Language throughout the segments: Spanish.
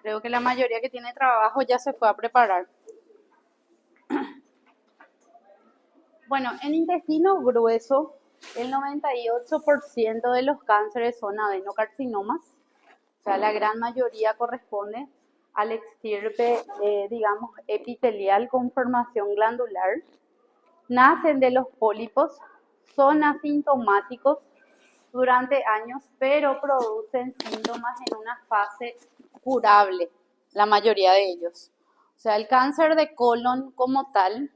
Creo que la mayoría que tiene trabajo ya se fue a preparar. Bueno, en intestino grueso, el 98% de los cánceres son adenocarcinomas. O sea, la gran mayoría corresponde al extirpe, digamos, epitelial con formación glandular. Nacen de los pólipos, son asintomáticos durante años, pero producen síntomas en una fase curable, la mayoría de ellos. O sea, el cáncer de colon como tal,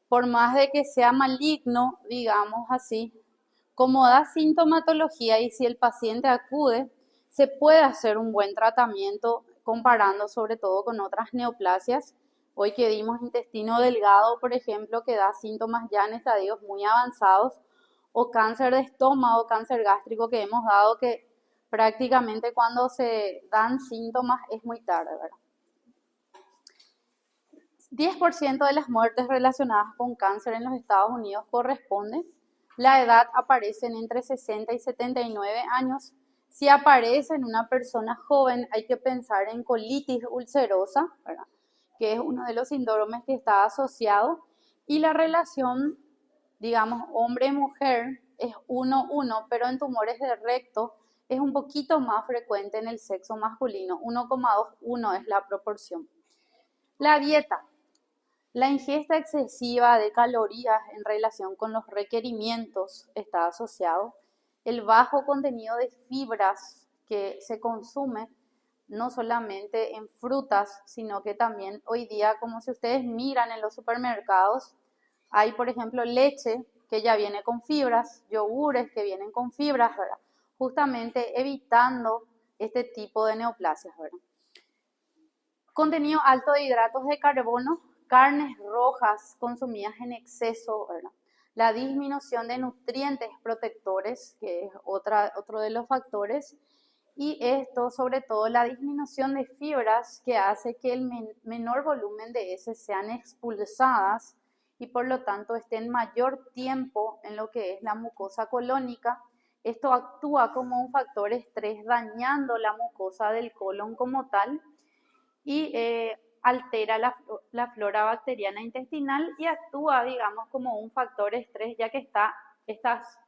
por más de que sea maligno, digamos así, como da sintomatología y si el paciente acude, se puede hacer un buen tratamiento comparando sobre todo con otras neoplasias. Hoy que dimos intestino delgado, por ejemplo, que da síntomas ya en estadios muy avanzados, o cáncer de estómago, cáncer gástrico que hemos dado que prácticamente cuando se dan síntomas es muy tarde, ¿verdad? 10% de las muertes relacionadas con cáncer en los Estados Unidos corresponden. La edad aparece entre 60 y 79 años. Si aparece en una persona joven, hay que pensar en colitis ulcerosa, ¿verdad? Que es uno de los síndromes que está asociado. Y la relación, digamos, hombre-mujer es 1:1, pero en tumores de recto es un poquito más frecuente en el sexo masculino. 1,21 es la proporción. La dieta. La ingesta excesiva de calorías en relación con los requerimientos está asociado. El bajo contenido de fibras que se consume no solamente en frutas, sino que también hoy día, como si ustedes miran en los supermercados, hay por ejemplo leche que ya viene con fibras, yogures que vienen con fibras, ¿verdad? Justamente evitando este tipo de neoplasias, ¿verdad? Contenido alto de hidratos de carbono, carnes rojas consumidas en exceso, ¿verdad? La disminución de nutrientes protectores, que es otro de los factores, y esto sobre todo la disminución de fibras que hace que el menor volumen de heces sean expulsadas y por lo tanto estén mayor tiempo en lo que es la mucosa colónica. Esto actúa como un factor estrés dañando la mucosa del colon como tal y altera la flora bacteriana intestinal y actúa, digamos, como un factor estrés, ya que estas,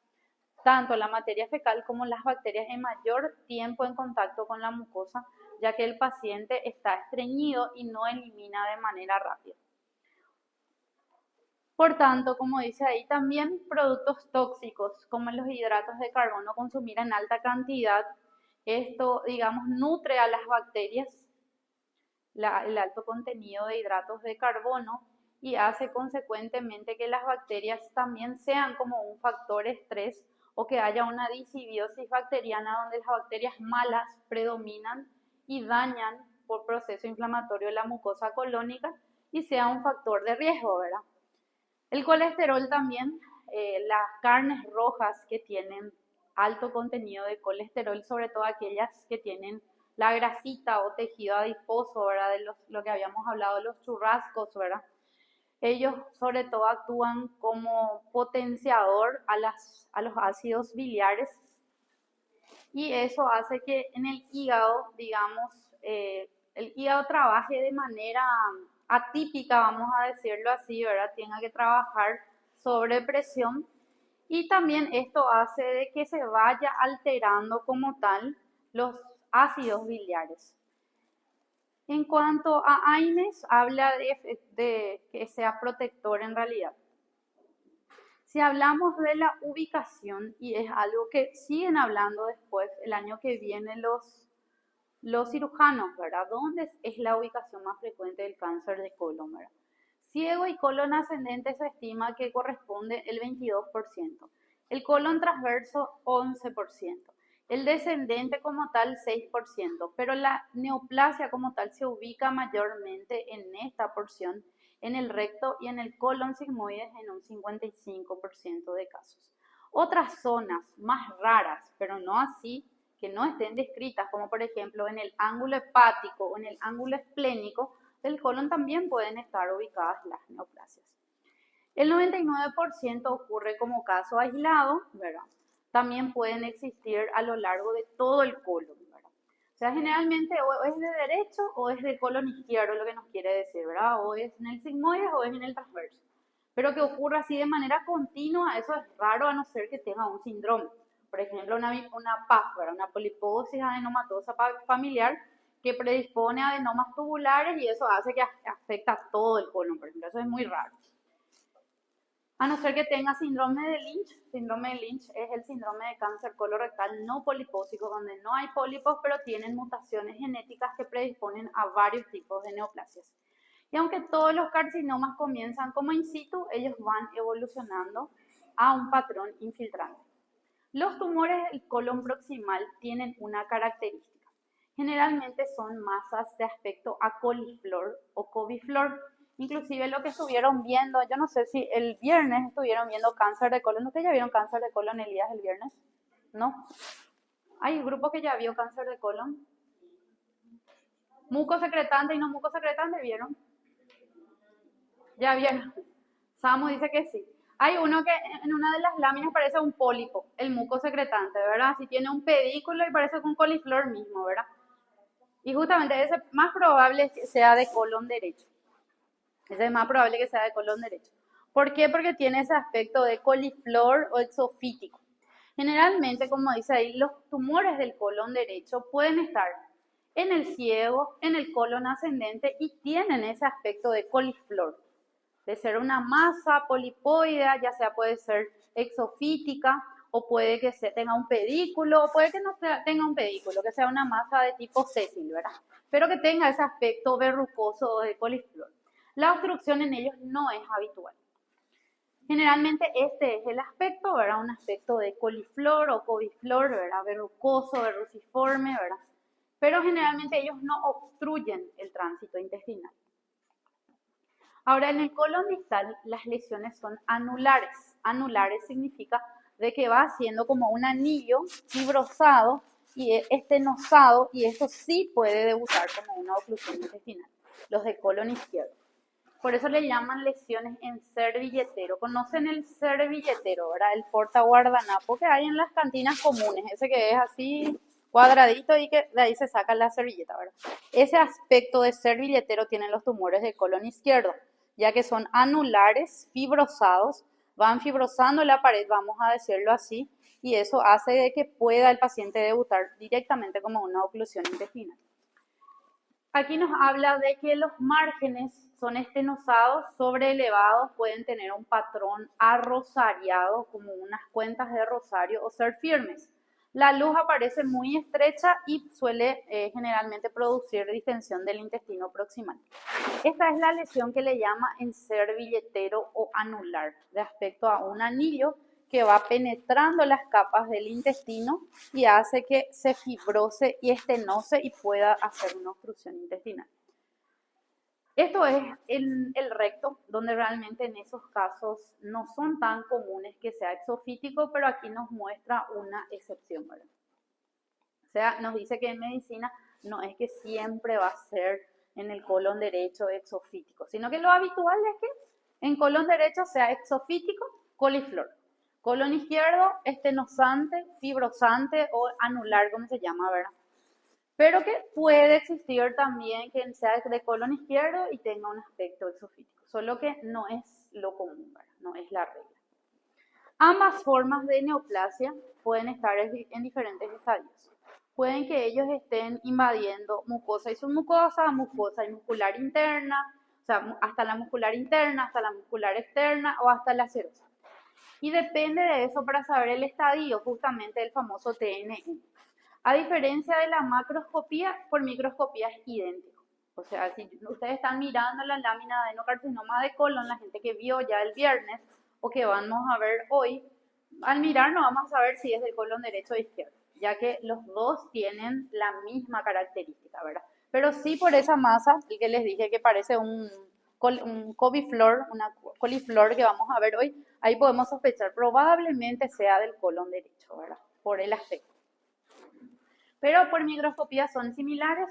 tanto la materia fecal como las bacterias en mayor tiempo en contacto con la mucosa, ya que el paciente está estreñido y no elimina de manera rápida. Por tanto, como dice ahí, también productos tóxicos como los hidratos de carbono consumir en alta cantidad, esto, digamos, nutre a las bacterias el alto contenido de hidratos de carbono y hace consecuentemente que las bacterias también sean como un factor estrés o que haya una disbiosis bacteriana donde las bacterias malas predominan y dañan por proceso inflamatorio la mucosa colónica y sea un factor de riesgo, ¿verdad? El colesterol también, las carnes rojas que tienen alto contenido de colesterol, sobre todo aquellas que tienen la grasita o tejido adiposo, ¿verdad? De lo que habíamos hablado, de los churrascos, ¿verdad? Ellos sobre todo actúan como potenciador a los ácidos biliares y eso hace que en el hígado, digamos, el hígado trabaje de manera atípica, vamos a decirlo así, ¿verdad? Tenga que trabajar sobre presión y también esto hace de que se vaya alterando como tal los ácidos biliares. En cuanto a AINES, habla de que sea protector en realidad. Si hablamos de la ubicación, y es algo que siguen hablando después, el año que viene los cirujanos, ¿verdad? ¿Dónde es la ubicación más frecuente del cáncer de colon, ¿verdad? Ciego y colon ascendente se estima que corresponde el 22%, el colon transverso 11%, el descendente como tal 6%, pero la neoplasia como tal se ubica mayormente en esta porción, en el recto y en el colon sigmoides en un 55% de casos. Otras zonas más raras, pero no así, que no estén descritas, como por ejemplo en el ángulo hepático o en el ángulo esplénico del colon también pueden estar ubicadas las neoplasias. El 99% ocurre como caso aislado, ¿verdad? También pueden existir a lo largo de todo el colon, ¿verdad? sea, generalmente o es de derecho o es de colon izquierdo lo que nos quiere decir, ¿verdad? O es en el sigmoide o es en el transverso. Pero que ocurra así de manera continua, eso es raro a no ser que tenga un síndrome. Por ejemplo, una PAF, ¿verdad? Una poliposis adenomatosa familiar que predispone a adenomas tubulares y eso hace que afecta a todo el colon, por ejemplo. Eso es muy raro. A no ser que tenga síndrome de Lynch. Síndrome de Lynch es el síndrome de cáncer colorectal no polipósico, donde no hay pólipos, pero tienen mutaciones genéticas que predisponen a varios tipos de neoplasias. Y aunque todos los carcinomas comienzan como in situ, ellos van evolucionando a un patrón infiltrante. Los tumores del colon proximal tienen una característica. Generalmente son masas de aspecto acoliflor o coviflor. Inclusive lo que estuvieron viendo, yo no sé si el viernes estuvieron viendo cáncer de colon. ¿Ustedes ya vieron cáncer de colon, Elías, el viernes? ¿No? Hay un grupo que ya vio cáncer de colon. Mucosecretante y no mucosecretante, ¿vieron? Ya vieron. Samu dice que sí. Hay uno que en una de las láminas parece un pólipo, el muco secretante, ¿verdad? Si tiene un pedículo y parece un coliflor mismo, ¿verdad? Y justamente ese más probable que sea de colon derecho. Ese es más probable que sea de colon derecho. ¿Por qué? Porque tiene ese aspecto de coliflor o exofítico. Generalmente, como dice ahí, los tumores del colon derecho pueden estar en el ciego, en el colon ascendente y tienen ese aspecto de coliflor, de ser una masa polipoidea, ya sea puede ser exofítica o puede que tenga un pedículo o puede que no tenga un pedículo, que sea una masa de tipo sésil, ¿verdad? Pero que tenga ese aspecto verrucoso o de coliflor. La obstrucción en ellos no es habitual. Generalmente este es el aspecto, ¿verdad? Un aspecto de coliflor o coviflor, ¿verdad? Verrucoso, verruciforme, ¿verdad? Pero generalmente ellos no obstruyen el tránsito intestinal. Ahora, en el colon distal las lesiones son anulares. Anulares significa de que va haciendo como un anillo fibrosado y estenosado, y esto sí puede debutar como una oclusión intestinal, los de colon izquierdo. Por eso le llaman lesiones en servilletero. ¿Conocen el servilletero, verdad? El portaguardanapo que hay en las cantinas comunes, ese que es así cuadradito y que de ahí se saca la servilleta, ¿verdad? Ese aspecto de servilletero tienen los tumores de colon izquierdo, ya que son anulares, fibrosados, van fibrosando la pared, vamos a decirlo así, y eso hace de que pueda el paciente debutar directamente como una oclusión intestinal. Aquí nos habla de que los márgenes son estenosados, sobreelevados, pueden tener un patrón arrosariado, como unas cuentas de rosario, o ser firmes. La luz aparece muy estrecha y suele generalmente producir distensión del intestino proximal. Esta es la lesión que le llama en servilletero o anular, de aspecto a un anillo que va penetrando las capas del intestino y hace que se fibrose y estenose y pueda hacer una obstrucción intestinal. Esto es el recto, donde realmente en esos casos no son tan comunes que sea exofítico, pero aquí nos muestra una excepción, ¿verdad? O sea, nos dice que en medicina no es que siempre va a ser en el colon derecho exofítico, sino que lo habitual es que en colon derecho sea exofítico, coliflor. Colon izquierdo, estenosante, fibrosante o anular, como se llama, ¿verdad? Pero que puede existir también que sea de colon izquierdo y tenga un aspecto exofítico, solo que no es lo común, ¿verdad? No es la regla. Ambas formas de neoplasia pueden estar en diferentes estadios. Pueden que ellos estén invadiendo mucosa y submucosa, mucosa y muscular interna, o sea, hasta la muscular interna, hasta la muscular externa o hasta la serosa. Y depende de eso para saber el estadio justamente del famoso TNM. A diferencia de la macroscopía, por microscopía es idéntico. O sea, si ustedes están mirando la lámina de adenocarcinoma de colon, la gente que vio ya el viernes o que vamos a ver hoy, al mirar no vamos a saber si es del colon derecho o izquierdo, ya que los dos tienen la misma característica, ¿verdad? Pero sí por esa masa, el que les dije que parece un coviflor, una coliflor que vamos a ver hoy, ahí podemos sospechar, probablemente sea del colon derecho, ¿verdad? Por el aspecto. Pero por microscopía son similares.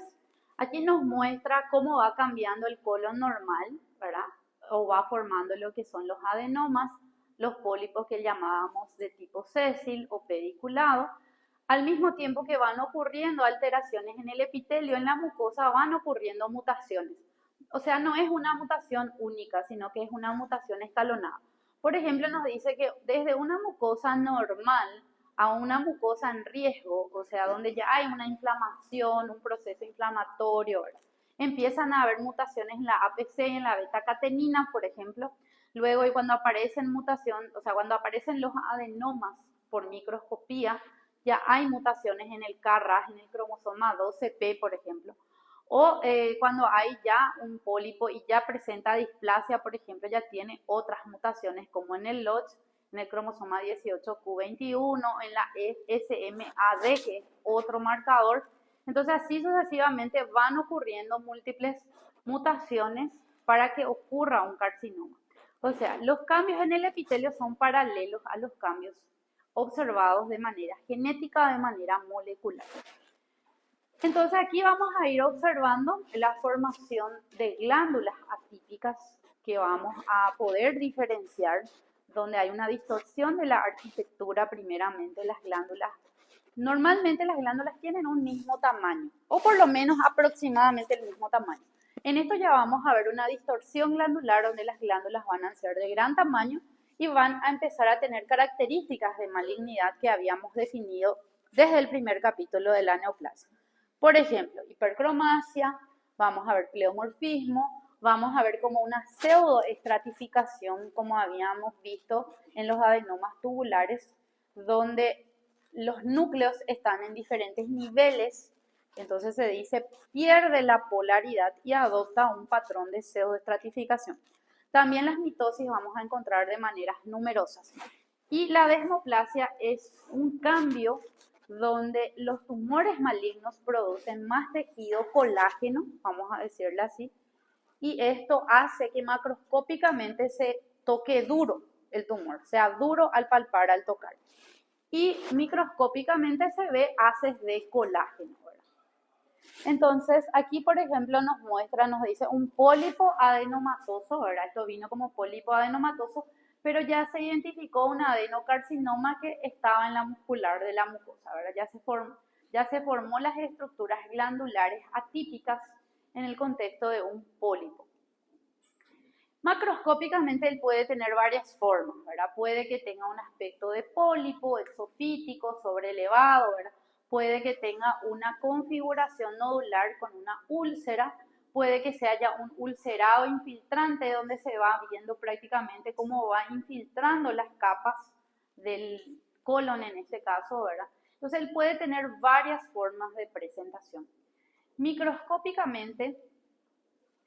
Aquí nos muestra cómo va cambiando el colon normal, ¿verdad? O va formando lo que son los adenomas, los pólipos que llamábamos de tipo sésil o pediculado. Al mismo tiempo que van ocurriendo alteraciones en el epitelio, en la mucosa van ocurriendo mutaciones. O sea, no es una mutación única, sino que es una mutación escalonada. Por ejemplo, nos dice que desde una mucosa normal a una mucosa en riesgo, o sea, donde ya hay una inflamación, un proceso inflamatorio, ¿verdad? Empiezan a haber mutaciones en la APC y en la beta-catenina, por ejemplo. Luego, y cuando aparecen mutación, o sea, cuando aparecen los adenomas por microscopía, ya hay mutaciones en el KRAS, en el cromosoma 12P, por ejemplo. O cuando hay ya un pólipo y ya presenta displasia, por ejemplo, ya tiene otras mutaciones como en el LOCH, en el cromosoma 18q21, en la SMAD, que es otro marcador. Entonces así sucesivamente van ocurriendo múltiples mutaciones para que ocurra un carcinoma. O sea, los cambios en el epitelio son paralelos a los cambios observados de manera genética, de manera molecular. Entonces aquí vamos a ir observando la formación de glándulas atípicas que vamos a poder diferenciar, donde hay una distorsión de la arquitectura primeramente, las glándulas. Normalmente las glándulas tienen un mismo tamaño, o por lo menos aproximadamente el mismo tamaño. En esto ya vamos a ver una distorsión glandular donde las glándulas van a ser de gran tamaño y van a empezar a tener características de malignidad que habíamos definido desde el primer capítulo de la neoplasia. Por ejemplo, hipercromasia, vamos a ver pleomorfismo, vamos a ver como una pseudoestratificación, como habíamos visto en los adenomas tubulares, donde los núcleos están en diferentes niveles, entonces se dice pierde la polaridad y adopta un patrón de pseudoestratificación. También las mitosis vamos a encontrar de maneras numerosas. Y la desmoplasia es un cambio donde los tumores malignos producen más tejido colágeno, vamos a decirlo así, y esto hace que macroscópicamente se toque duro el tumor, sea duro al palpar, al tocar. Y microscópicamente se ve haces de colágeno, ¿verdad? Entonces, aquí, por ejemplo, nos muestra, nos dice un pólipo adenomatoso, ¿verdad? Esto vino como pólipo adenomatoso, pero ya se identificó un adenocarcinoma que estaba en la muscular de la mucosa, ¿verdad? Ya se formó las estructuras glandulares atípicas en el contexto de un pólipo. Macroscópicamente él puede tener varias formas, ¿verdad? Puede que tenga un aspecto de pólipo, exofítico, sobrelevado, ¿verdad? Puede que tenga una configuración nodular con una úlcera, puede que se haya un ulcerado infiltrante donde se va viendo prácticamente cómo va infiltrando las capas del colon en este caso, ¿verdad? Entonces él puede tener varias formas de presentación. Microscópicamente,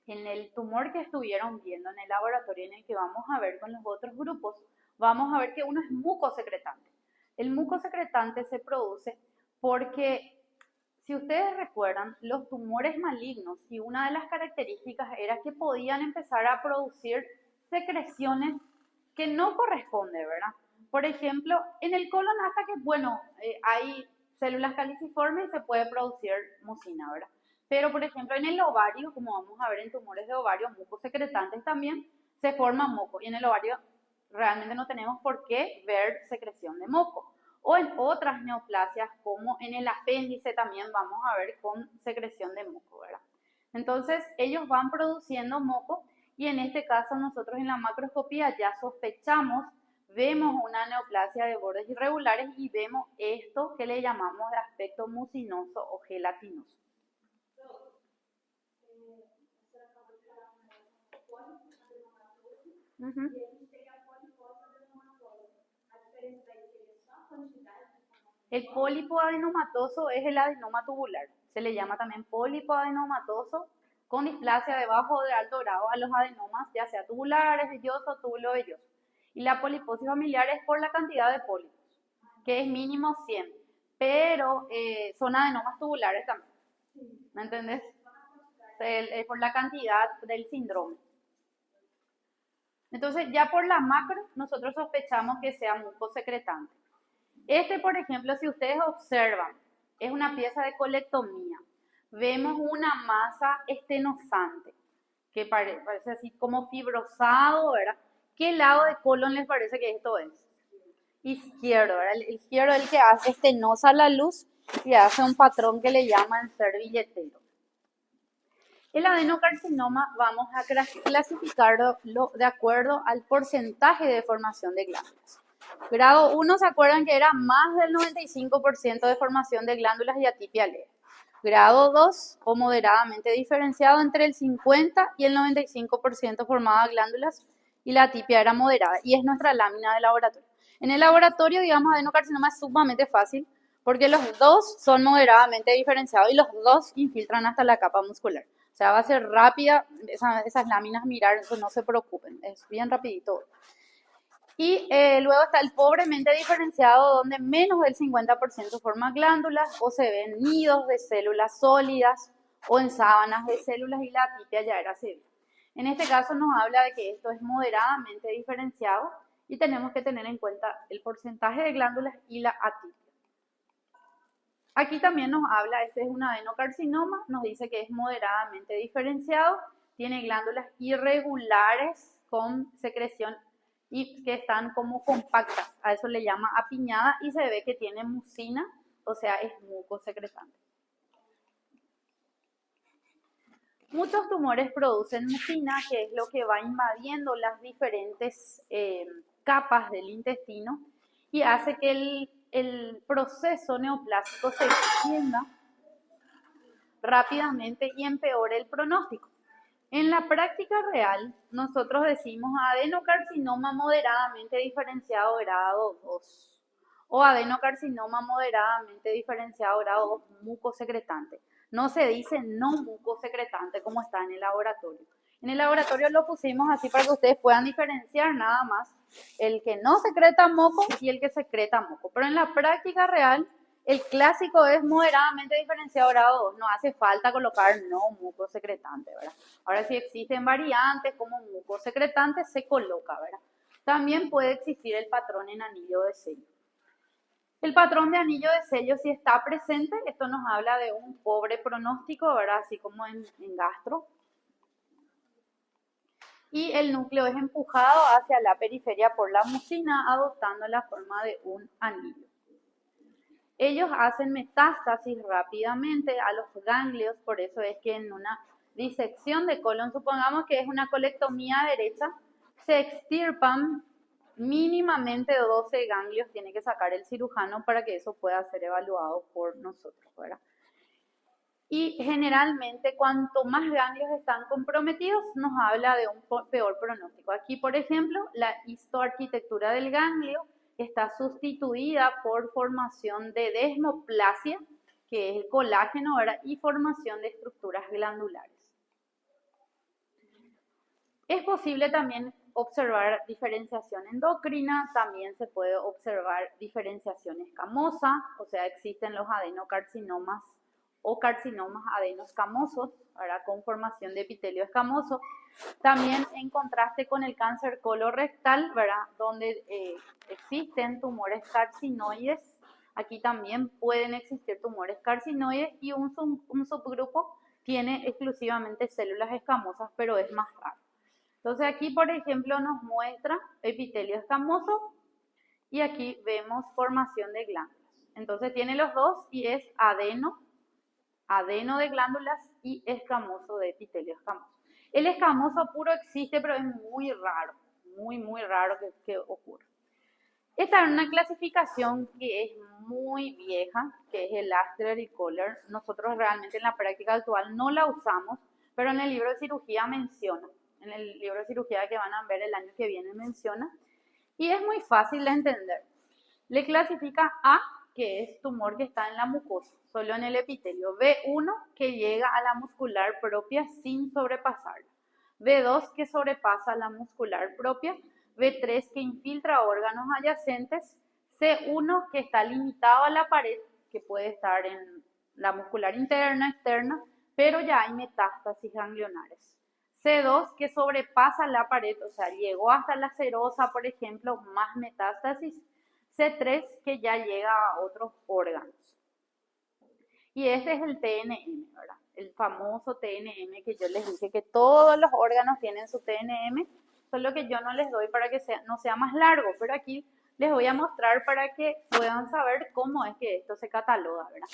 en el tumor que estuvieron viendo en el laboratorio en el que vamos a ver con los otros grupos, vamos a ver que uno es mucosecretante. El mucosecretante se produce porque, si ustedes recuerdan, los tumores malignos, y una de las características era que podían empezar a producir secreciones que no corresponden, ¿verdad? Por ejemplo, en el colon hasta que, bueno, hay células caliciformes y se puede producir mucina, ¿verdad? Pero, por ejemplo, en el ovario, como vamos a ver en tumores de ovario, mucosecretantes también, se forma moco. Y en el ovario realmente no tenemos por qué ver secreción de moco. O en otras neoplasias, como en el apéndice, también vamos a ver con secreción de moco, ¿verdad? Entonces, ellos van produciendo moco y en este caso nosotros en la macroscopía ya sospechamos, vemos una neoplasia de bordes irregulares y vemos esto que le llamamos de aspecto mucinoso o gelatinoso. Uh-huh. El pólipo adenomatoso es el adenoma tubular. Se le llama también pólipo adenomatoso con displasia de bajo o de alto grado a los adenomas, ya sea tubulares, vellosos, túbulo velloso. Y la poliposis familiar es por la cantidad de pólipos, que es mínimo 100. Pero son adenomas tubulares también. ¿Me entendés? Por la cantidad del síndrome. Entonces, ya por la macro, nosotros sospechamos que sea mucosecretante. Este, por ejemplo, si ustedes observan, es una pieza de colectomía. Vemos una masa estenosante, que parece así como fibrosado, ¿verdad? ¿Qué lado de colon les parece que esto es? izquierdo, ¿verdad? El izquierdo es el que hace estenosa la luz y hace un patrón que le llaman servilletero. El adenocarcinoma vamos a clasificarlo de acuerdo al porcentaje de formación de glándulas. Grado 1, ¿se acuerdan que era más del 95% de formación de glándulas y atipia leve? Grado 2, o moderadamente diferenciado, entre el 50 y el 95% formaba glándulas y la atipia era moderada. Y es nuestra lámina de laboratorio. En el laboratorio, digamos, adenocarcinoma es sumamente fácil porque los dos son moderadamente diferenciados y los dos infiltran hasta la capa muscular. O sea, va a ser rápida esas láminas, mirar, eso no se preocupen, es bien rapidito. Y luego está el pobremente diferenciado, donde menos del 50% forma glándulas o se ven nidos de células sólidas o en sábanas de células y la atipia ya era severa. En este caso nos habla de que esto es moderadamente diferenciado y tenemos que tener en cuenta el porcentaje de glándulas y la atipia. Aquí también nos habla, este es un adenocarcinoma, nos dice que es moderadamente diferenciado, tiene glándulas irregulares con secreción y que están como compactas, a eso le llama apiñada y se ve que tiene mucina, o sea, es mucosecretante. Muchos tumores producen mucina, que es lo que va invadiendo las diferentes capas del intestino y hace que el proceso neoplásico se extienda rápidamente y empeore el pronóstico. En la práctica real, nosotros decimos adenocarcinoma moderadamente diferenciado grado 2 o adenocarcinoma moderadamente diferenciado grado 2 mucosecretante. No se dice no mucosecretante como está en el laboratorio. En el laboratorio lo pusimos así para que ustedes puedan diferenciar nada más el que no secreta moco y el que secreta moco. Pero en la práctica real, el clásico es moderadamente diferenciado grado 2. No hace falta colocar no mucosecretante, ¿verdad? Ahora, si existen variantes como mucosecretante, se coloca, ¿verdad? También puede existir el patrón en anillo de sello. El patrón de anillo de sello, si está presente, esto nos habla de un pobre pronóstico, ¿verdad? Así como en gastro. Y el núcleo es empujado hacia la periferia por la mucina, adoptando la forma de un anillo. Ellos hacen metástasis rápidamente a los ganglios, por eso es que en una disección de colon, supongamos que es una colectomía derecha, se extirpan mínimamente 12 ganglios, tiene que sacar el cirujano para que eso pueda ser evaluado por nosotros, ¿verdad? Y generalmente cuanto más ganglios están comprometidos, nos habla de un peor pronóstico. Aquí, por ejemplo, la histoarquitectura del ganglio está sustituida por formación de desmoplasia, que es el colágeno, ¿verdad? Y formación de estructuras glandulares. Es posible también observar diferenciación endocrina, también se puede observar diferenciación escamosa, o sea, existen los adenocarcinomas o carcinomas adenoscamosos, ¿verdad? Con formación de epitelio escamoso. También en contraste con el cáncer colorectal, ¿verdad? Donde existen tumores carcinoides, aquí también pueden existir tumores carcinoides y un subgrupo tiene exclusivamente células escamosas, pero es más raro. Entonces aquí, por ejemplo, nos muestra epitelio escamoso y aquí vemos formación de glándulas. Entonces tiene los dos y es adeno de glándulas y escamoso de epitelio escamoso. El escamoso puro existe, pero es muy raro, muy raro que ocurra. Esta es una clasificación que es muy vieja, que es el Aster y Kohler. Nosotros realmente en la práctica actual no la usamos, pero en el libro de cirugía menciona. En el libro de cirugía que van a ver el año que viene menciona. Y es muy fácil de entender. Le clasifica A, que es tumor que está en la mucosa, solo en el epitelio. B1, que llega a la muscular propia sin sobrepasarla. B2, que sobrepasa la muscular propia. B3, que infiltra órganos adyacentes. C1, que está limitado a la pared, que puede estar en la muscular interna, externa, pero ya hay metástasis ganglionares. C2, que sobrepasa la pared, o sea, llegó hasta la serosa, por ejemplo, más metástasis. C3, que ya llega a otros órganos. Y este es el TNM, ¿verdad? El famoso TNM que yo les dije que todos los órganos tienen su TNM, solo que yo no les doy para que no sea más largo, pero aquí les voy a mostrar para que puedan saber cómo es que esto se cataloga, ¿verdad?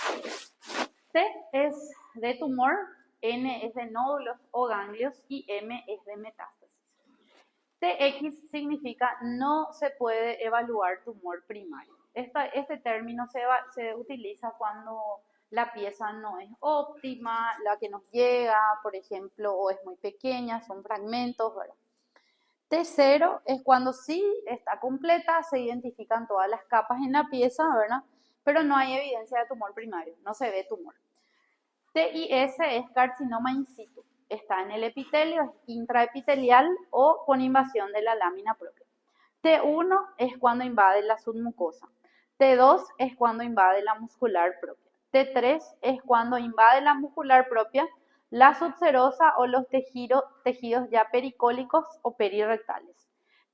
T es de tumor, N es de nódulos o ganglios y M es de metástasis. TX significa no se puede evaluar tumor primario. Este término se utiliza cuando la pieza no es óptima, la que nos llega, por ejemplo, o es muy pequeña, son fragmentos, ¿verdad? T0 es cuando sí está completa, se identifican todas las capas en la pieza, ¿verdad? Pero no hay evidencia de tumor primario, no se ve tumor. TIS es carcinoma in situ, está en el epitelio, es intraepitelial o con invasión de la lámina propia. T1 es cuando invade la submucosa. T2 es cuando invade la muscular propia. T3 es cuando invade la muscular propia, la subserosa o los tejidos ya pericólicos o perirrectales.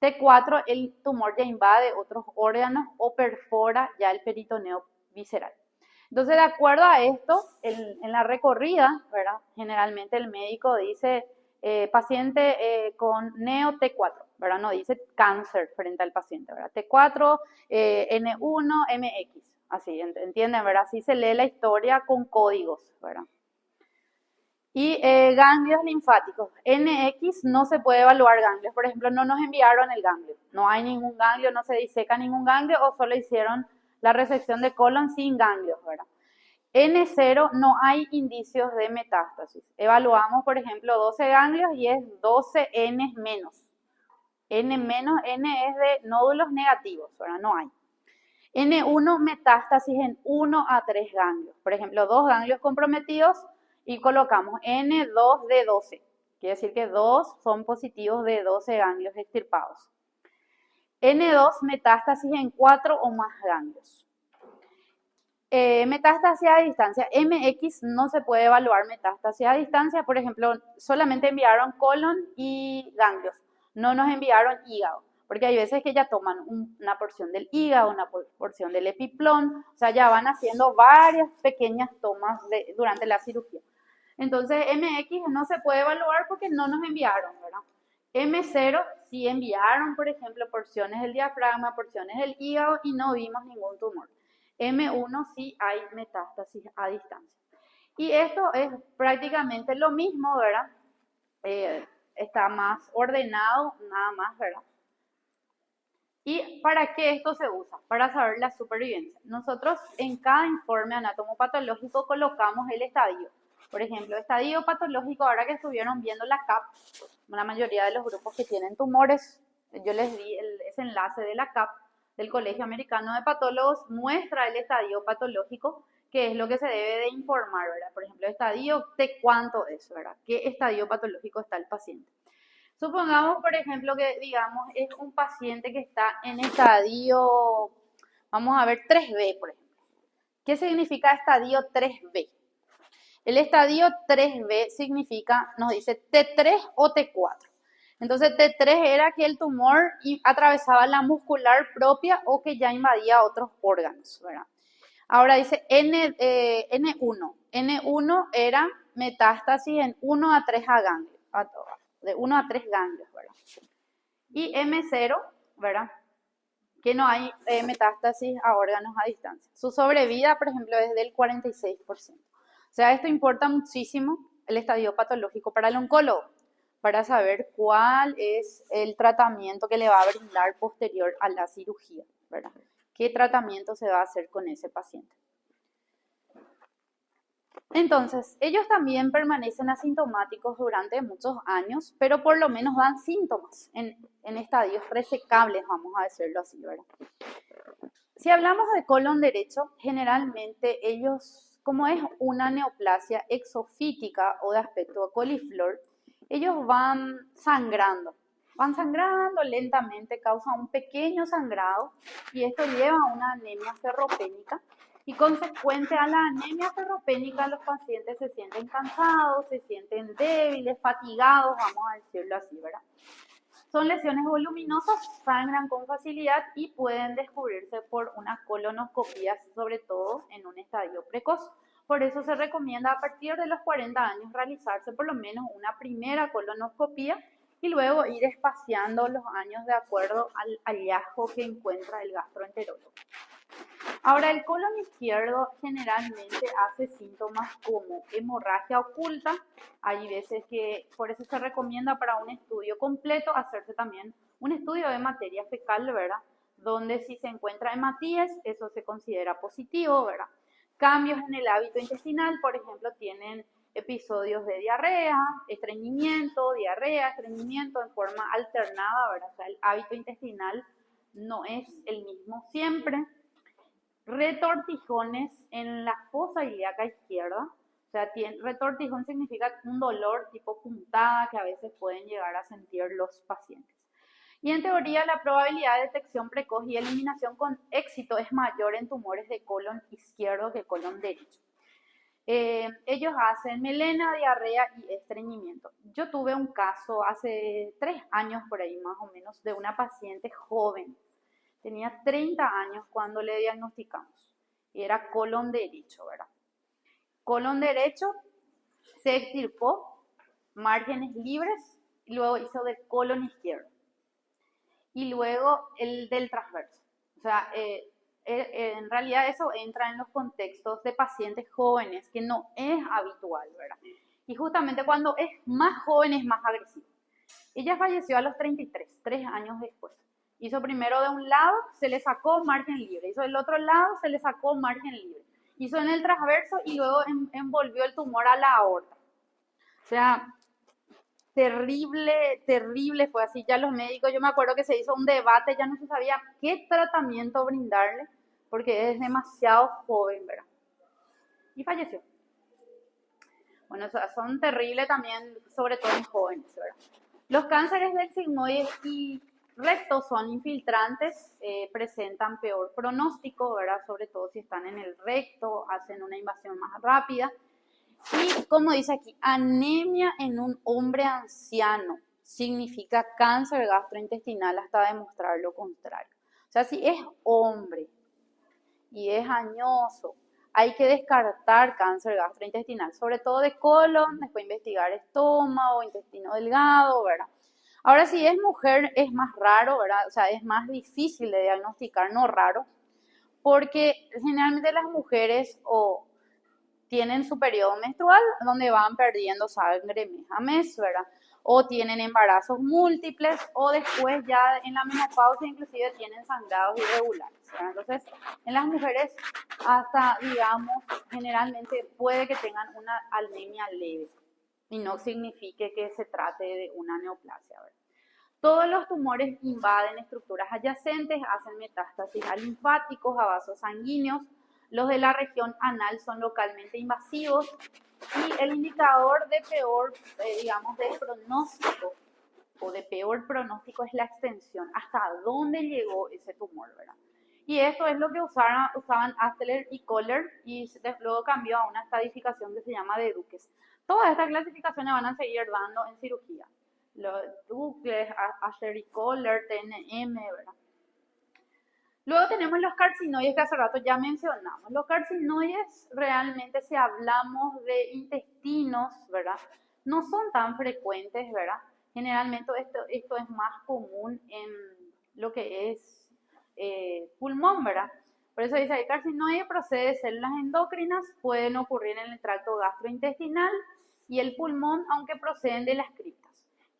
T4, el tumor ya invade otros órganos o perfora ya el peritoneo visceral. Entonces, de acuerdo a esto, en la recorrida, ¿verdad? Generalmente el médico dice paciente con neo T4, ¿verdad? No dice cáncer frente al paciente, ¿verdad? T4, N1, MX, así, ¿entienden, verdad? Así se lee la historia con códigos, ¿verdad? Y ganglios linfáticos. NX no se puede evaluar ganglios. Por ejemplo, no nos enviaron el ganglio. No hay ningún ganglio, no se diseca ningún ganglio o solo hicieron la resección de colon sin ganglios, ¿verdad? N0 no hay indicios de metástasis. Evaluamos, por ejemplo, 12 ganglios y es 12 N menos. N menos, N es de nódulos negativos, ¿verdad? No hay. N1 metástasis en 1 a 3 ganglios. Por ejemplo, 2 ganglios comprometidos y colocamos N2 de 12. Quiere decir que 2 son positivos de 12 ganglios extirpados. N2 metástasis en 4 o más ganglios. Metástasis a distancia. MX no se puede evaluar metástasis a distancia. Por ejemplo, solamente enviaron colon y ganglios. No nos enviaron hígado. Porque hay veces que ya toman una porción del hígado, una porción del epiplón. O sea, ya van haciendo varias pequeñas tomas durante la cirugía. Entonces, MX no se puede evaluar porque no nos enviaron, ¿verdad? M0 sí enviaron, por ejemplo, porciones del diafragma, porciones del hígado y no vimos ningún tumor. M1 sí hay metástasis a distancia. Y esto es prácticamente lo mismo, ¿verdad? Está más ordenado, nada más, ¿verdad? ¿Y para qué esto se usa? Para saber la supervivencia. Nosotros en cada informe anatomopatológico colocamos el estadio. Por ejemplo, estadio patológico, ahora que estuvieron viendo la CAP, la mayoría de los grupos que tienen tumores, yo les di ese enlace de la CAP, del Colegio Americano de Patólogos, muestra el estadio patológico, que es lo que se debe de informar, ¿verdad? Por ejemplo, estadio de cuánto es, ¿verdad? ¿Qué estadio patológico está el paciente? Supongamos, por ejemplo, que digamos es un paciente que está en estadio, vamos a ver, 3B, por ejemplo. ¿Qué significa estadio 3B? El estadio 3B significa, nos dice T3 o T4. Entonces T3 era que el tumor atravesaba la muscular propia o que ya invadía otros órganos, ¿verdad? Ahora dice N1. N1 era metástasis en 1 a 3 ganglios, de 1 a 3 ganglios, ¿verdad? Y M0, ¿verdad? Que no hay metástasis a órganos a distancia. Su sobrevida, por ejemplo, es del 46%. O sea, esto importa muchísimo el estadio patológico para el oncólogo, para saber cuál es el tratamiento que le va a brindar posterior a la cirugía, ¿verdad? ¿Qué tratamiento se va a hacer con ese paciente? Entonces, ellos también permanecen asintomáticos durante muchos años, pero por lo menos dan síntomas en estadios resecables, vamos a decirlo así, ¿verdad? Si hablamos de colon derecho, generalmente ellos, como es una neoplasia exofítica o de aspecto coliflor, ellos van sangrando lentamente, causa un pequeño sangrado y esto lleva a una anemia ferropénica y consecuente a la anemia ferropénica los pacientes se sienten cansados, se sienten débiles, fatigados, vamos a decirlo así, ¿verdad? Son lesiones voluminosas, sangran con facilidad y pueden descubrirse por una colonoscopia, sobre todo en un estadio precoz. Por eso se recomienda a partir de los 40 años realizarse por lo menos una primera colonoscopia y luego ir espaciando los años de acuerdo al hallazgo que encuentra el gastroenterólogo. Ahora, el colon izquierdo generalmente hace síntomas como hemorragia oculta. Hay veces que por eso se recomienda para un estudio completo hacerse también un estudio de materia fecal, ¿verdad? Donde si se encuentra hematíes, eso se considera positivo, ¿verdad? Cambios en el hábito intestinal, por ejemplo, tienen episodios de diarrea, estreñimiento, en forma alternada, ¿verdad? O sea, el hábito intestinal no es el mismo siempre. Retortijones en la fosa ilíaca izquierda. O sea, retortijón significa un dolor tipo puntada que a veces pueden llegar a sentir los pacientes. Y en teoría la probabilidad de detección precoz y eliminación con éxito es mayor en tumores de colon izquierdo que colon derecho. Ellos hacen melena, diarrea y estreñimiento. Yo tuve un caso hace 3 años por ahí más o menos de una paciente joven. Tenía 30 años cuando le diagnosticamos y era colon derecho, ¿verdad? Colon derecho, se extirpó, márgenes libres, y luego hizo del colon izquierdo. Y luego el del transverso. O sea, en realidad eso entra en los contextos de pacientes jóvenes, que no es habitual, ¿verdad? Y justamente cuando es más joven es más agresivo. Ella falleció a los 33, 3 años después. Hizo primero de un lado, se le sacó margen libre. Hizo del otro lado, se le sacó margen libre. Hizo en el transverso y luego envolvió el tumor a la aorta. O sea, terrible, terrible fue así. Ya los médicos, yo me acuerdo que se hizo un debate, ya no se sabía qué tratamiento brindarle, porque es demasiado joven, ¿verdad? Y falleció. Bueno, o sea, son terribles también, sobre todo en jóvenes, ¿verdad? Los cánceres del sigmoide y recto son infiltrantes, presentan peor pronóstico, ¿verdad? Sobre todo si están en el recto, hacen una invasión más rápida. Y como dice aquí, anemia en un hombre anciano significa cáncer gastrointestinal hasta demostrar lo contrario. O sea, si es hombre y es añoso, hay que descartar cáncer gastrointestinal, sobre todo de colon, después investigar estómago, intestino delgado, ¿verdad? Ahora, si es mujer, es más raro, ¿verdad? O sea, es más difícil de diagnosticar, no raro, porque generalmente las mujeres o tienen su periodo menstrual, donde van perdiendo sangre mes a mes, ¿verdad? O tienen embarazos múltiples, o después ya en la menopausia inclusive tienen sangrados irregulares, ¿verdad? Entonces, en las mujeres hasta, digamos, generalmente puede que tengan una anemia leve y no signifique que se trate de una neoplasia, ¿verdad? Todos los tumores invaden estructuras adyacentes, hacen metástasis a linfáticos, a vasos sanguíneos. Los de la región anal son localmente invasivos y el indicador de peor, digamos, de pronóstico o de peor pronóstico es la extensión, hasta dónde llegó ese tumor, ¿verdad? Y esto es lo que usaban Astler y Kohler y luego cambió a una estadificación que se llama de Duques. Todas estas clasificaciones van a seguir dando en cirugía. Los Duques, Astler y Kohler, TNM, ¿verdad? Luego tenemos los carcinoides que hace rato ya mencionamos. Los carcinoides realmente, si hablamos de intestinos, ¿verdad? No son tan frecuentes, ¿verdad? Generalmente esto es más común en lo que es pulmón, ¿verdad? Por eso dice, el carcinoide procede de células endocrinas, pueden ocurrir en el tracto gastrointestinal y el pulmón, aunque proceden de las criptas.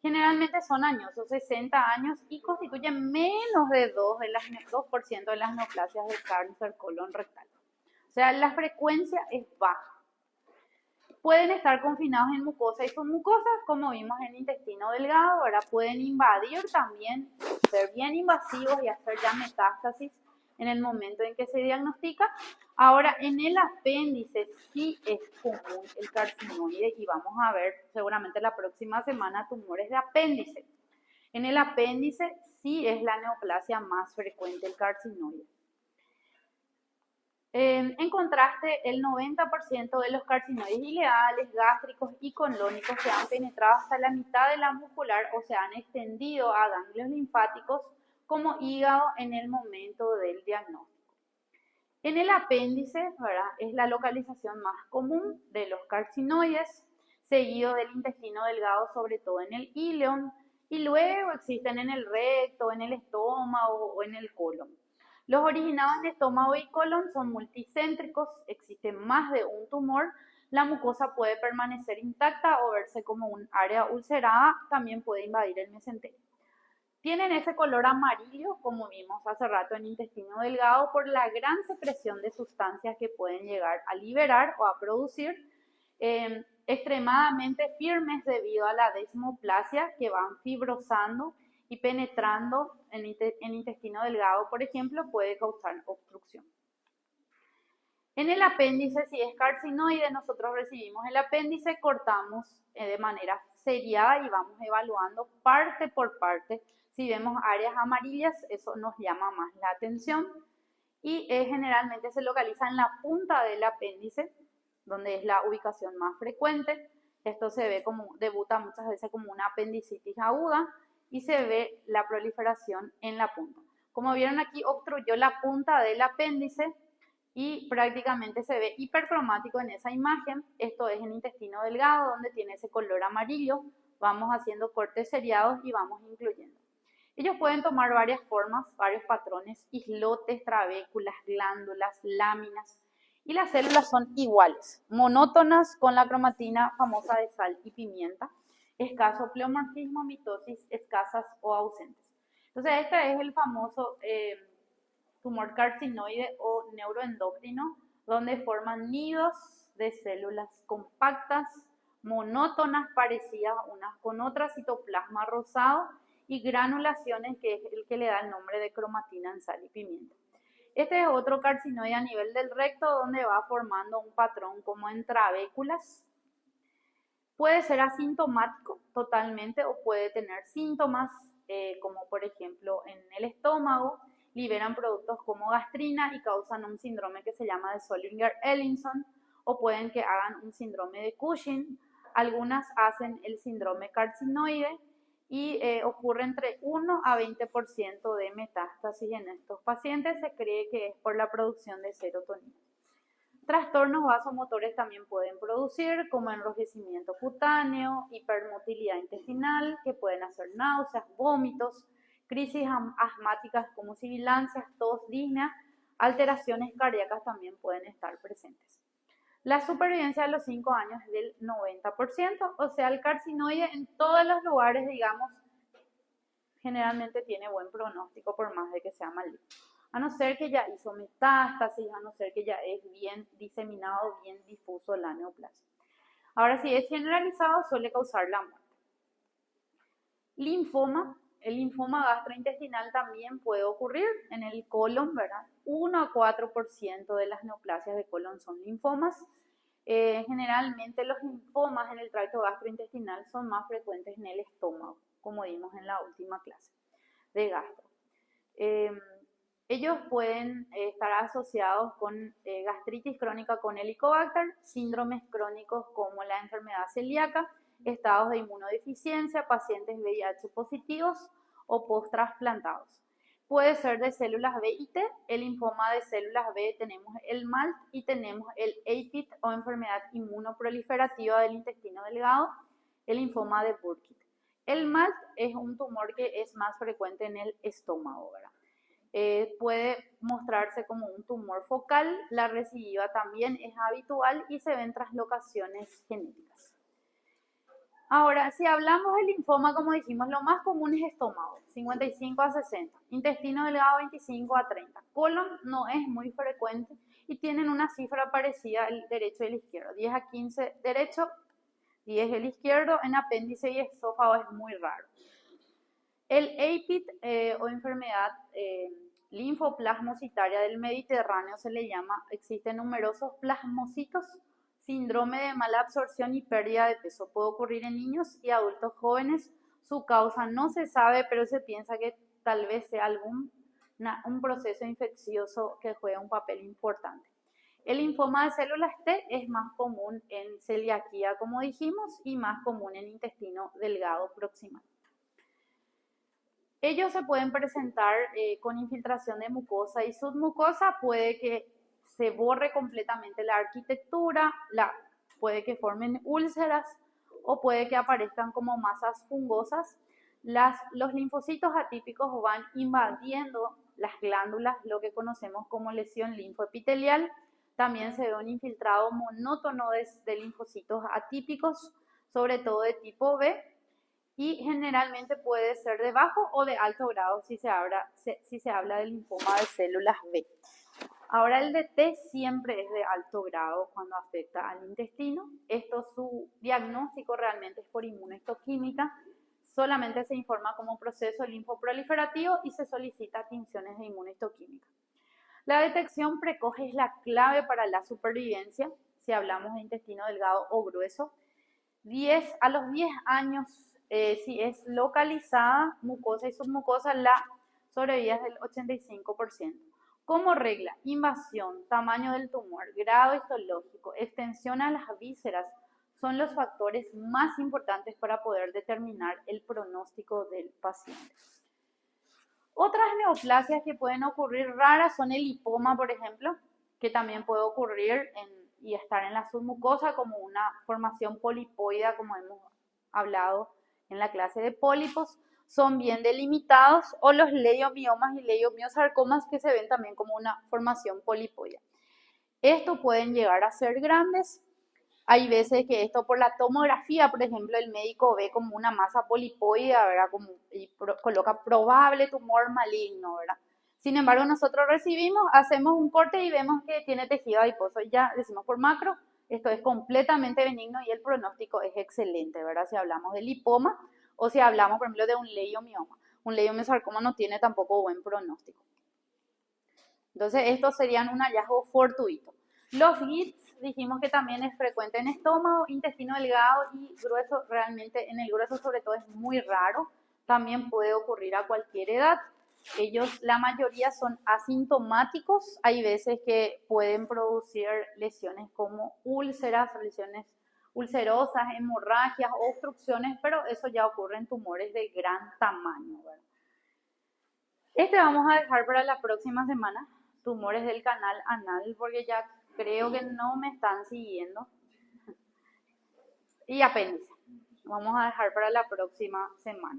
Generalmente son añosos, 60 años, y constituyen menos de 2% de las neoplasias del cáncer colon rectal. O sea, la frecuencia es baja. Pueden estar confinados en mucosa y submucosa, como vimos en intestino delgado, ¿verdad? Pueden invadir también, ser bien invasivos y hacer ya metástasis en el momento en que se diagnostica. Ahora, en el apéndice sí es común el carcinoide y vamos a ver seguramente la próxima semana tumores de apéndice. En el apéndice sí es la neoplasia más frecuente el carcinoide. En contraste, el 90% de los carcinoides ileales, gástricos y colónicos se han penetrado hasta la mitad de la muscular o se han extendido a ganglios linfáticos como hígado en el momento del diagnóstico. En el apéndice, ¿verdad? Es la localización más común de los carcinoides, seguido del intestino delgado, sobre todo en el íleon, y luego existen en el recto, en el estómago o en el colon. Los originados en estómago y colon son multicéntricos, existe más de un tumor, la mucosa puede permanecer intacta o verse como un área ulcerada, también puede invadir el mesenterio. Tienen ese color amarillo, como vimos hace rato en intestino delgado, por la gran secreción de sustancias que pueden llegar a liberar o a producir, extremadamente firmes debido a la desmoplasia que van fibrosando y penetrando en intestino delgado, por ejemplo, puede causar obstrucción. En el apéndice, si es carcinoide, nosotros recibimos el apéndice, cortamos de manera seriada y vamos evaluando parte por parte. Si vemos áreas amarillas, eso nos llama más la atención y generalmente se localiza en la punta del apéndice, donde es la ubicación más frecuente. Esto se ve como, debuta muchas veces como una apendicitis aguda y se ve la proliferación en la punta. Como vieron aquí, obstruyó la punta del apéndice y prácticamente se ve hipercromático en esa imagen. Esto es en intestino delgado, donde tiene ese color amarillo. Vamos haciendo cortes seriados y vamos incluyendo. Ellos pueden tomar varias formas, varios patrones, islotes, trabéculas, glándulas, láminas. Y las células son iguales, monótonas con la cromatina famosa de sal y pimienta, escaso pleomorfismo, mitosis escasas o ausentes. Entonces este es el famoso tumor carcinoide o neuroendocrino, donde forman nidos de células compactas, monótonas, parecidas unas con otras, citoplasma rosado y granulaciones, que es el que le da el nombre de cromatina en sal y pimienta. Este es otro carcinoide a nivel del recto, donde va formando un patrón como en trabéculas. Puede ser asintomático totalmente o puede tener síntomas como por ejemplo en el estómago, liberan productos como gastrina y causan un síndrome que se llama de Zollinger-Ellison, o pueden que hagan un síndrome de Cushing. Algunas hacen el síndrome carcinoide y ocurre entre 1 a 20% de metástasis en estos pacientes. Se cree que es por la producción de serotonina. Trastornos vasomotores también pueden producir, como enrojecimiento cutáneo, hipermotilidad intestinal, que pueden hacer náuseas, vómitos, crisis asmáticas como sibilancias, tos, disnea, alteraciones cardíacas también pueden estar presentes. La supervivencia a los 5 años es del 90%, o sea, el carcinoide en todos los lugares, digamos, generalmente tiene buen pronóstico por más de que sea maligno. A no ser que ya hizo metástasis, a no ser que ya es bien diseminado, bien difuso la neoplasia. Ahora, si es generalizado, suele causar la muerte. Linfoma. El linfoma gastrointestinal también puede ocurrir en el colon, ¿verdad? 1 a 4% de las neoplasias de colon son linfomas. Generalmente los linfomas en el tracto gastrointestinal son más frecuentes en el estómago, como vimos en la última clase de gastro. Ellos pueden estar asociados con gastritis crónica con Helicobacter, síndromes crónicos como la enfermedad celíaca, estados de inmunodeficiencia, pacientes VIH positivos o post-trasplantados. Puede ser de células B y T. El linfoma de células B tenemos el MALT y tenemos el APIT o enfermedad inmunoproliferativa del intestino delgado, el linfoma de Burkitt. El MALT es un tumor que es más frecuente en el estómago, ¿verdad? Puede mostrarse como un tumor focal, la recidiva también es habitual y se ven traslocaciones genéticas. Ahora, si hablamos del linfoma, como dijimos, lo más común es estómago, 55 a 60, intestino delgado 25 a 30, colon no es muy frecuente y tienen una cifra parecida el derecho y el izquierdo, 10 a 15 derecho, 10 el izquierdo, en apéndice y esófago es muy raro. El APIT o enfermedad linfoplasmocitaria del Mediterráneo se le llama, existen numerosos plasmocitos, síndrome de mala absorción y pérdida de peso. Puede ocurrir en niños y adultos jóvenes. Su causa no se sabe, pero se piensa que tal vez sea un proceso infeccioso que juega un papel importante. El linfoma de células T es más común en celiaquía, como dijimos, y más común en intestino delgado proximal. Ellos se pueden presentar con infiltración de mucosa y submucosa, puede que se borre completamente la arquitectura, puede que formen úlceras o puede que aparezcan como masas fungosas. Los linfocitos atípicos van invadiendo las glándulas, lo que conocemos como lesión linfoepitelial. También se ve un infiltrado monótono de linfocitos atípicos, sobre todo de tipo B, y generalmente puede ser de bajo o de alto grado si se habla de linfoma de células B. Ahora el de T siempre es de alto grado cuando afecta al intestino. Su diagnóstico realmente es por inmunohistoquímica. Solamente se informa como proceso linfoproliferativo y se solicita tinciones de inmunohistoquímica. La detección precoz es la clave para la supervivencia, si hablamos de intestino delgado o grueso. A los 10 años, si es localizada, mucosa y submucosa, la sobrevida es del 85%. Como regla, invasión, tamaño del tumor, grado histológico, extensión a las vísceras son los factores más importantes para poder determinar el pronóstico del paciente. Otras neoplasias que pueden ocurrir raras son el lipoma, por ejemplo, que también puede ocurrir y estar en la submucosa como una formación polipoidea, como hemos hablado en la clase de pólipos. Son bien delimitados, o los leiomiomas y leiomiosarcomas que se ven también como una formación polipoidea. Estos pueden llegar a ser grandes. Hay veces que esto por la tomografía, por ejemplo, el médico ve como una masa polipoidea, ¿verdad? Coloca probable tumor maligno, ¿verdad? Sin embargo, nosotros hacemos un corte y vemos que tiene tejido adiposo. Ya decimos por macro, esto es completamente benigno y el pronóstico es excelente, ¿verdad? Si hablamos de lipoma o si hablamos, por ejemplo, de un leiomioma. Un leiomiosarcoma no tiene tampoco buen pronóstico. Entonces, estos serían un hallazgo fortuito. Los GITS dijimos que también es frecuente en estómago, intestino delgado y grueso. Realmente en el grueso sobre todo es muy raro. También puede ocurrir a cualquier edad. La mayoría son asintomáticos. Hay veces que pueden producir lesiones como úlceras, lesiones ulcerosas, hemorragias, obstrucciones, pero eso ya ocurre en tumores de gran tamaño, ¿verdad? Vamos a dejar para la próxima semana, tumores del canal anal, porque ya creo que no me están siguiendo. Y apéndice. Vamos a dejar para la próxima semana.